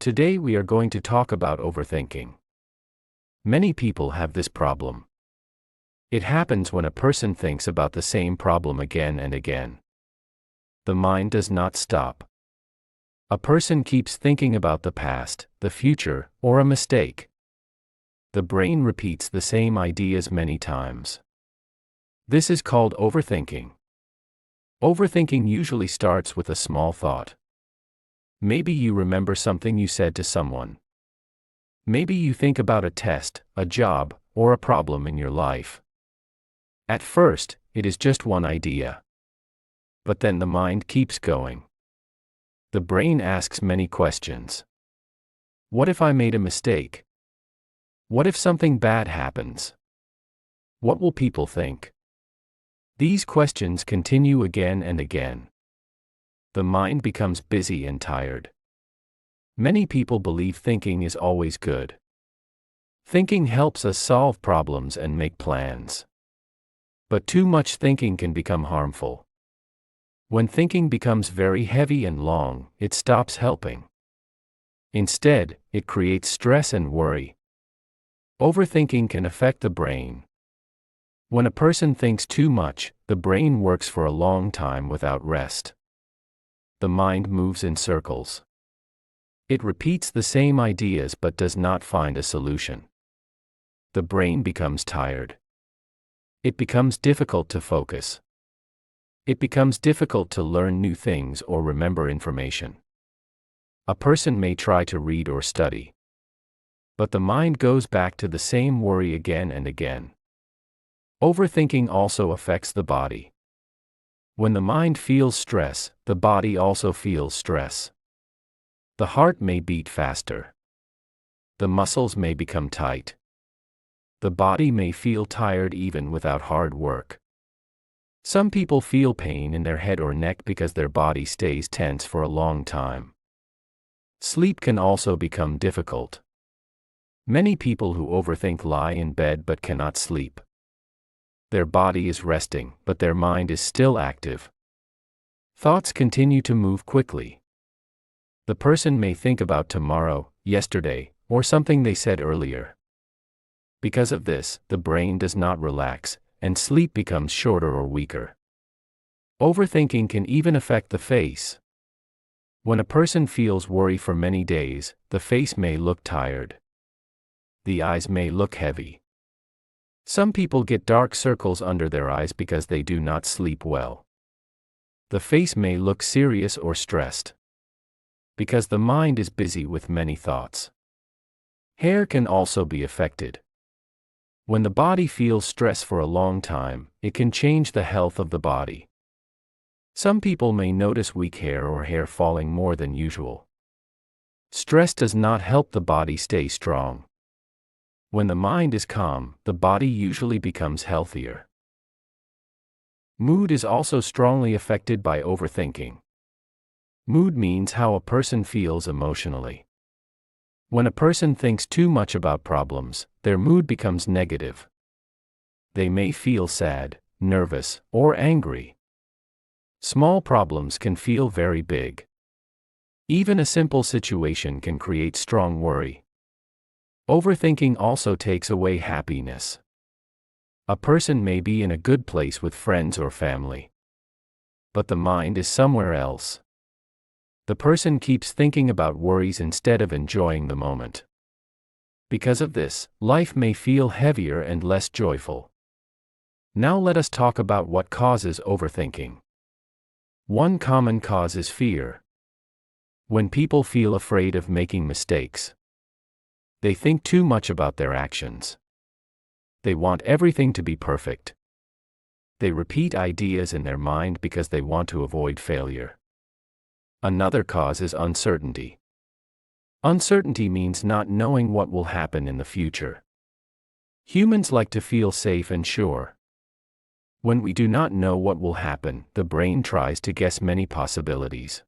Today we are going to talk about overthinking. Many people have this problem. It happens when a person thinks about the same problem again and again. The mind does not stop. A person keeps thinking about the past, the future, or a mistake. The brain repeats the same ideas many times. This is called overthinking. Overthinking usually starts with a small thought. Maybe you remember something you said to someone. Maybe you think about a test, a job, or a problem in your life. At first, it is just one idea. But then the mind keeps going. The brain asks many questions. What if I made a mistake? What if something bad happens? What will people think? These questions continue again and again. The mind becomes busy and tired. Many people believe thinking is always good. Thinking helps us solve problems and make plans. But too much thinking can become harmful. When thinking becomes very heavy and long, it stops helping. Instead, it creates stress and worry. Overthinking can affect the brain. When a person thinks too much, the brain works for a long time without rest. The mind moves in circles. It repeats the same ideas but does not find a solution. The brain becomes tired. It becomes difficult to focus. It becomes difficult to learn new things or remember information. A person may try to read or study, but the mind goes back to the same worry again and again. Overthinking also affects the body. When the mind feels stress, the body also feels stress. The heart may beat faster. The muscles may become tight. The body may feel tired even without hard work. Some people feel pain in their head or neck because their body stays tense for a long time. Sleep can also become difficult. Many people who overthink lie in bed but cannot sleep. Their body is resting, but their mind is still active. Thoughts continue to move quickly. The person may think about tomorrow, yesterday, or something they said earlier. Because of this, the brain does not relax, and sleep becomes shorter or weaker. Overthinking can even affect the face. When a person feels worry for many days, the face may look tired. The eyes may look heavy. Some people get dark circles under their eyes because they do not sleep well. The face may look serious or stressed, because the mind is busy with many thoughts. Hair can also be affected. When the body feels stress for a long time, it can change the health of the body. Some people may notice weak hair or hair falling more than usual. Stress does not help the body stay strong. When the mind is calm, the body usually becomes healthier. Mood is also strongly affected by overthinking. Mood means how a person feels emotionally. When a person thinks too much about problems, their mood becomes negative. They may feel sad, nervous, or angry. Small problems can feel very big. Even a simple situation can create strong worry. Overthinking also takes away happiness. A person may be in a good place with friends or family, but the mind is somewhere else. The person keeps thinking about worries instead of enjoying the moment. Because of this, life may feel heavier and less joyful. Now let us talk about what causes overthinking. One common cause is fear. When people feel afraid of making mistakes, they think too much about their actions. They want everything to be perfect. They repeat ideas in their mind because they want to avoid failure. Another cause is uncertainty. Uncertainty means not knowing what will happen in the future. Humans like to feel safe and sure. When we do not know what will happen, the brain tries to guess many possibilities.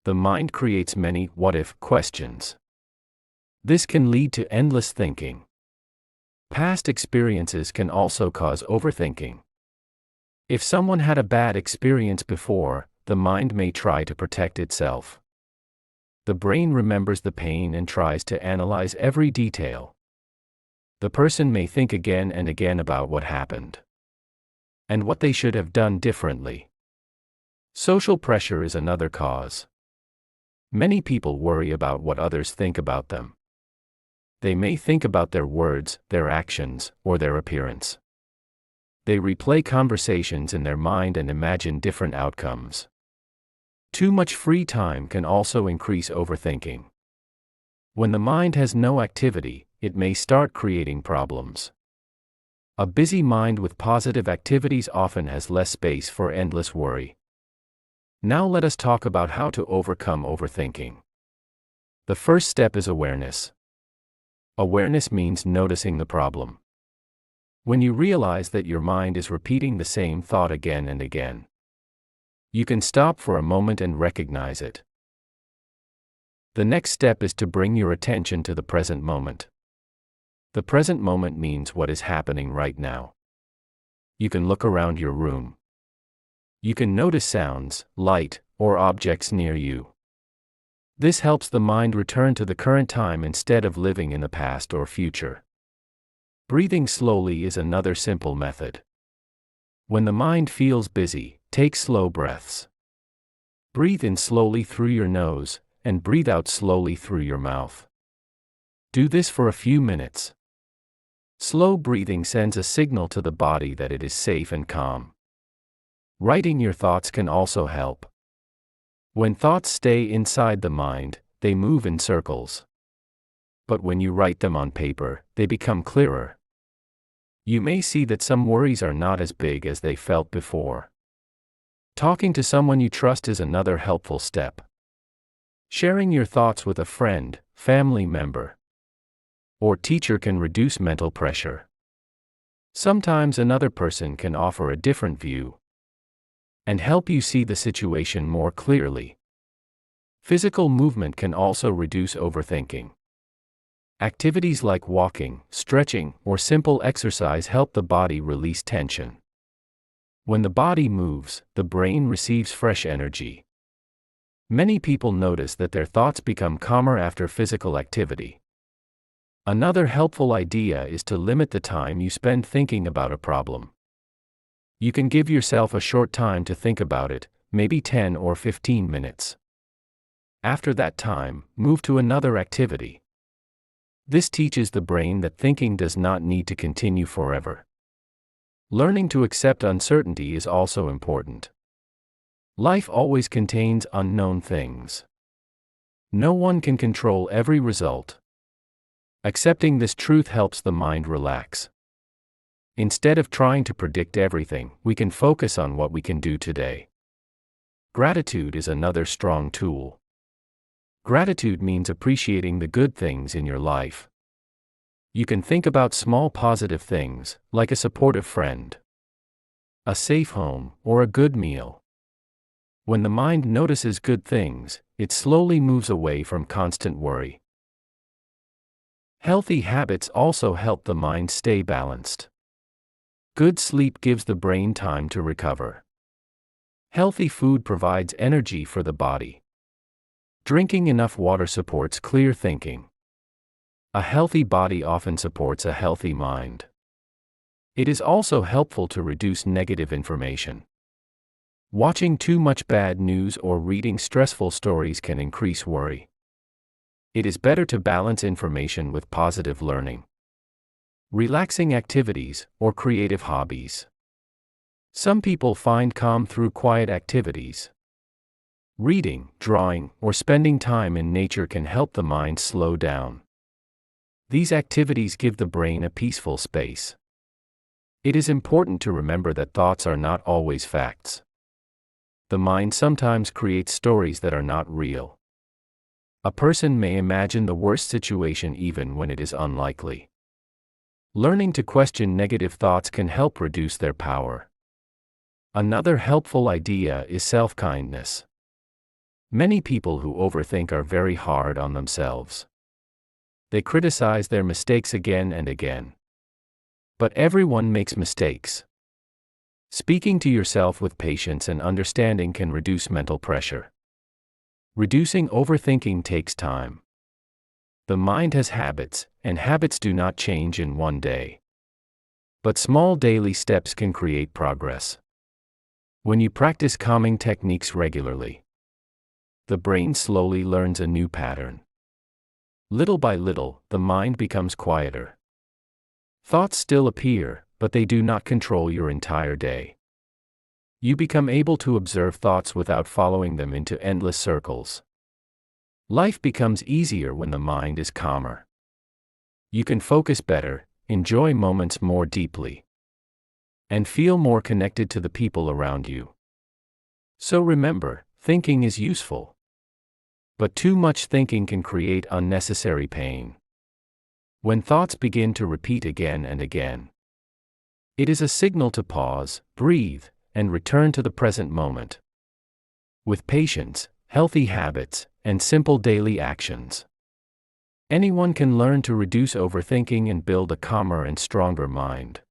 The mind creates many what-if questions. This can lead to endless thinking. Past experiences can also cause overthinking. If someone had a bad experience before, the mind may try to protect itself. The brain remembers the pain and tries to analyze every detail. The person may think again and again about what happened and what they should have done differently. Social pressure is another cause. Many people worry about what others think about them. They may think about their words, their actions, or their appearance. They replay conversations in their mind and imagine different outcomes. Too much free time can also increase overthinking. When the mind has no activity, it may start creating problems. A busy mind with positive activities often has less space for endless worry. Now let us talk about how to overcome overthinking. The first step is awareness. Awareness means noticing the problem. When you realize that your mind is repeating the same thought again and again, you can stop for a moment and recognize it. The next step is to bring your attention to the present moment. The present moment means what is happening right now. You can look around your room. You can notice sounds, light, or objects near you. This helps the mind return to the current time instead of living in the past or future. Breathing slowly is another simple method. When the mind feels busy, take slow breaths. Breathe in slowly through your nose, and breathe out slowly through your mouth. Do this for a few minutes. Slow breathing sends a signal to the body that it is safe and calm. Writing your thoughts can also help. When thoughts stay inside the mind, they move in circles. But when you write them on paper, they become clearer. You may see that some worries are not as big as they felt before. Talking to someone you trust is another helpful step. Sharing your thoughts with a friend, family member, or teacher can reduce mental pressure. Sometimes another person can offer a different view and help you see the situation more clearly. Physical movement can also reduce overthinking. Activities like walking, stretching, or simple exercise help the body release tension. When the body moves, the brain receives fresh energy. Many people notice that their thoughts become calmer after physical activity. Another helpful idea is to limit the time you spend thinking about a problem. You can give yourself a short time to think about it, maybe 10 or 15 minutes. After that time, move to another activity. This teaches the brain that thinking does not need to continue forever. Learning to accept uncertainty is also important. Life always contains unknown things. No one can control every result. Accepting this truth helps the mind relax. Instead of trying to predict everything, we can focus on what we can do today. Gratitude is another strong tool. Gratitude means appreciating the good things in your life. You can think about small positive things, like a supportive friend, a safe home, or a good meal. When the mind notices good things, it slowly moves away from constant worry. Healthy habits also help the mind stay balanced. Good sleep gives the brain time to recover. Healthy food provides energy for the body. Drinking enough water supports clear thinking. A healthy body often supports a healthy mind. It is also helpful to reduce negative information. Watching too much bad news or reading stressful stories can increase worry. It is better to balance information with positive learning, relaxing activities, or creative hobbies. Some people find calm through quiet activities. Reading, drawing, or spending time in nature can help the mind slow down. These activities give the brain a peaceful space. It is important to remember that thoughts are not always facts. The mind sometimes creates stories that are not real. A person may imagine the worst situation even when it is unlikely. Learning to question negative thoughts can help reduce their power. Another helpful idea is self-kindness. Many people who overthink are very hard on themselves. They criticize their mistakes again and again. But everyone makes mistakes. Speaking to yourself with patience and understanding can reduce mental pressure. Reducing overthinking takes time. The mind has habits, and habits do not change in one day. But small daily steps can create progress. When you practice calming techniques regularly, the brain slowly learns a new pattern. Little by little, the mind becomes quieter. Thoughts still appear, but they do not control your entire day. You become able to observe thoughts without following them into endless circles. Life becomes easier when the mind is calmer. You can focus better, enjoy moments more deeply, and feel more connected to the people around you. So remember, thinking is useful. But too much thinking can create unnecessary pain. When thoughts begin to repeat again and again, it is a signal to pause, breathe, and return to the present moment. With patience, healthy habits, and simple daily actions, anyone can learn to reduce overthinking and build a calmer and stronger mind.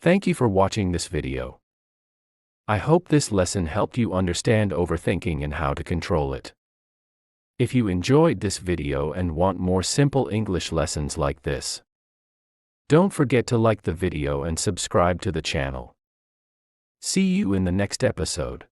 Thank you for watching this video. I hope this lesson helped you understand overthinking and how to control it. If you enjoyed this video and want more simple English lessons like this, don't forget to like the video and subscribe to the channel. See you in the next episode.